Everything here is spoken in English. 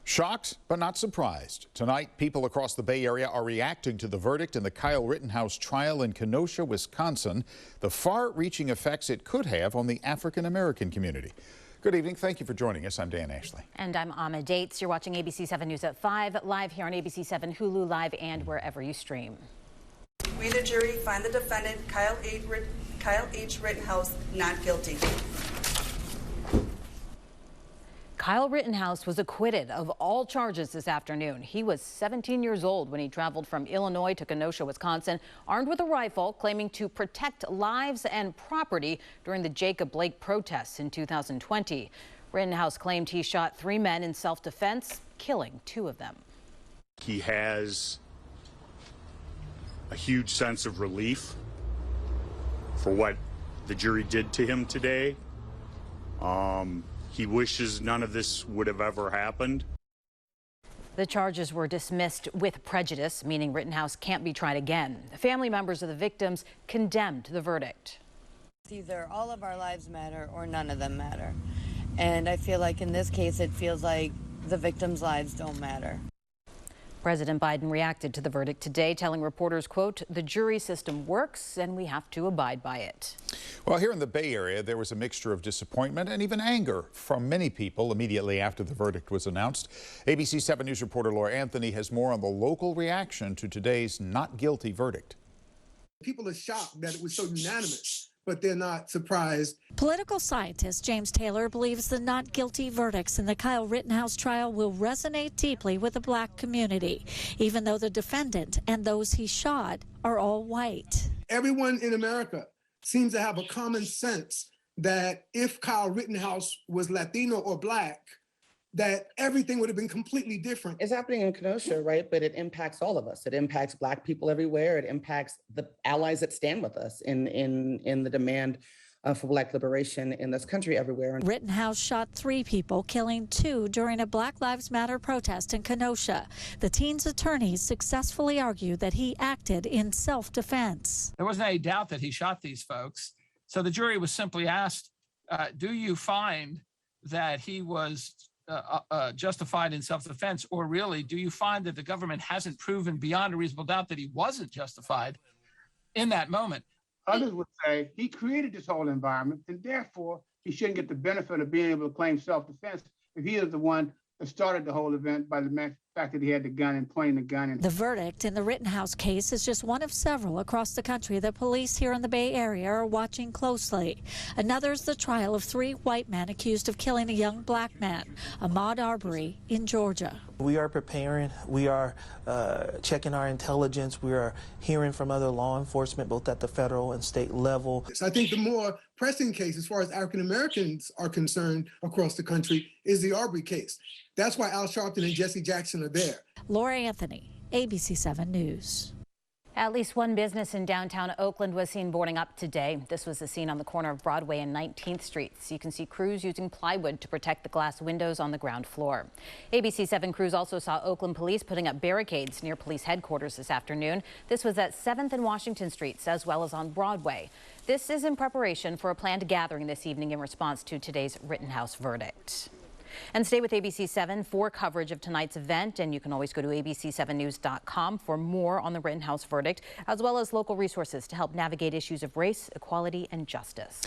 Shocked, but not surprised. Tonight, people across the Bay Area are reacting to the verdict in the Kyle Rittenhouse trial in Kenosha, Wisconsin, the far-reaching effects it could have on the African-American community. Good evening. Thank you for joining us. I'm Dan Ashley. And I'm Amma Dates. You're watching ABC 7 News at 5, live here on ABC 7 Hulu Live and wherever you stream. We, the jury, find the defendant, Kyle H. Rittenhouse, not guilty. Kyle Rittenhouse was acquitted of all charges this afternoon. He was 17 years old when he traveled from Illinois to Kenosha, Wisconsin, armed with a rifle, claiming to protect lives and property during the Jacob Blake protests in 2020. Rittenhouse claimed he shot 3 men in self-defense, killing 2 of them. He has a huge sense of relief for what the jury did to him today. He wishes none of this would have ever happened. The charges were dismissed with prejudice, meaning Rittenhouse can't be tried again. Family members of the victims condemned the verdict. Either all of our lives matter or none of them matter. And I feel like in this case, it feels like the victims' lives don't matter. President Biden reacted to the verdict today, telling reporters, quote, "The jury system works and we have to abide by it." Well, here in the Bay Area, there was a mixture of disappointment and even anger from many people immediately after the verdict was announced. ABC 7 News reporter Laura Anthony has more on the local reaction to today's not guilty verdict. People are shocked that it was so unanimous, but they're not surprised. Political scientist James Taylor believes the not guilty verdicts in the Kyle Rittenhouse trial will resonate deeply with the black community, even though the defendant and those he shot are all white. Everyone in America seems to have a common sense that if Kyle Rittenhouse was Latino or black, that everything would have been completely different. It's happening in Kenosha, right? But it impacts all of us. It impacts black people everywhere. It impacts the allies that stand with us in the demand for black liberation in this country everywhere. Rittenhouse shot 3 people, killing 2 during a Black Lives Matter protest in Kenosha. The teen's attorneys successfully argued that he acted in self-defense. There wasn't any doubt that he shot these folks. So the jury was simply asked, do you find that he was justified in self-defense, or really do you find that the government hasn't proven beyond a reasonable doubt that he wasn't justified in that moment? Others would say he created this whole environment and therefore he shouldn't get the benefit of being able to claim self-defense if he is the one that started the whole event by the fact that he had the gun and pointing the gun. The verdict in the Rittenhouse case is just one of several across the country that police here in the Bay Area are watching closely. Another is the trial of 3 white men accused of killing a young black man, Ahmaud Arbery, in Georgia. We are preparing. We are checking our intelligence. We are hearing from other law enforcement, both at the federal and state level. I think the more pressing case, as far as African Americans are concerned across the country, is the Arbery case. That's why Al Sharpton and Jesse Jackson are there. Laura Anthony, ABC 7 News. At least one business in downtown Oakland was seen boarding up today. This was the scene on the corner of Broadway and 19th Streets. You can see crews using plywood to protect the glass windows on the ground floor. ABC 7 crews also saw Oakland police putting up barricades near police headquarters this afternoon. This was at 7th and Washington Streets, as well as on Broadway. This is in preparation for a planned gathering this evening in response to today's Rittenhouse verdict. And stay with ABC 7 for coverage of tonight's event, and you can always go to abc7news.com for more on the Rittenhouse verdict, as well as local resources to help navigate issues of race, equality, and justice.